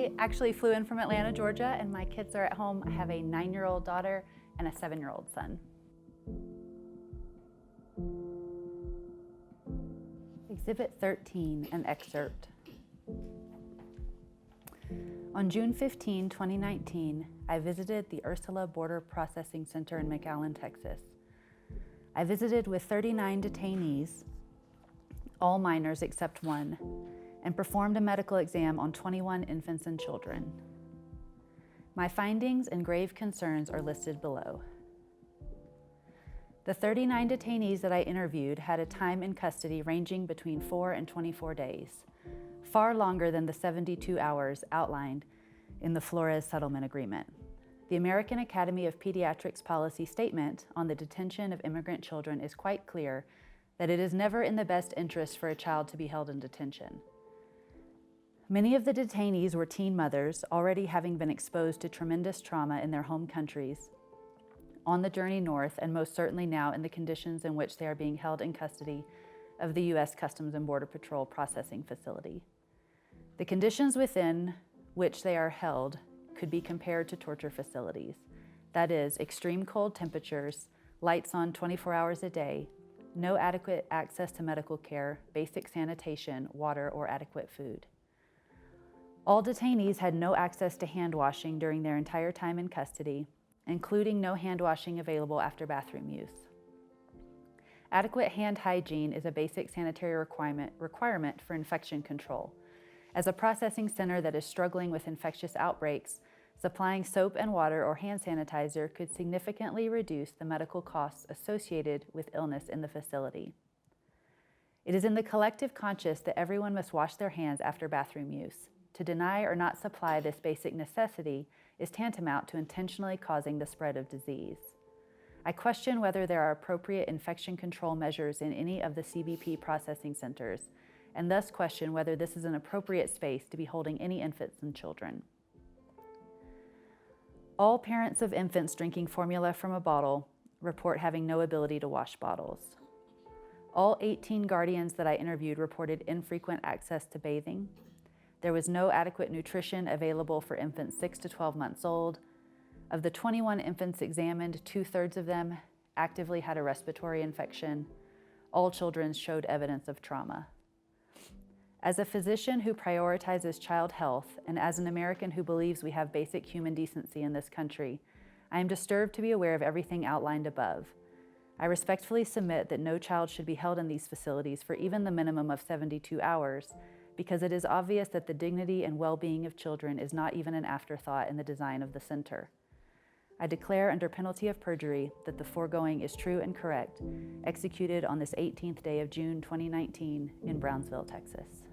I actually flew in from Atlanta, Georgia, and my kids are at home. I have a 9-year-old daughter and a 7-year-old son. Exhibit 13, an excerpt. On June 15, 2019, I visited the Ursula Border Processing Center in McAllen, Texas. I visited with 39 detainees, all minors except one, and performed a medical exam on 21 infants and children. My findings and grave concerns are listed below. The 39 detainees that I interviewed had a time in custody ranging between 4 and 24 days, far longer than the 72 hours outlined in the Flores Settlement Agreement. The American Academy of Pediatrics policy statement on the detention of immigrant children is quite clear that it is never in the best interest for a child to be held in detention. Many of the detainees were teen mothers, already having been exposed to tremendous trauma in their home countries, on the journey north, and most certainly now in the conditions in which they are being held in custody of the U.S. Customs and Border Patrol processing facility. The conditions within which they are held could be compared to torture facilities. That is, extreme cold temperatures, lights on 24 hours a day, no adequate access to medical care, basic sanitation, water, or adequate food. All detainees had no access to hand washing during their entire time in custody, including no hand washing available after bathroom use. Adequate hand hygiene is a basic sanitary requirement for infection control. As a processing center that is struggling with infectious outbreaks, supplying soap and water or hand sanitizer could significantly reduce the medical costs associated with illness in the facility. It is in the collective conscience that everyone must wash their hands after bathroom use. To deny or not supply this basic necessity is tantamount to intentionally causing the spread of disease. I question whether there are appropriate infection control measures in any of the CBP processing centers, and thus question whether this is an appropriate space to be holding any infants and children. All parents of infants drinking formula from a bottle report having no ability to wash bottles. All 18 guardians that I interviewed reported infrequent access to bathing. There was no adequate nutrition available for infants 6 to 12 months old. Of the 21 infants examined, 2/3 of them actively had a respiratory infection. All children showed evidence of trauma. As a physician who prioritizes child health, and as an American who believes we have basic human decency in this country, I am disturbed to be aware of everything outlined above. I respectfully submit that no child should be held in these facilities for even the minimum of 72 hours, because it is obvious that the dignity and well-being of children is not even an afterthought in the design of the center. I declare under penalty of perjury that the foregoing is true and correct, executed on this 18th day of June 2019 in Brownsville, Texas.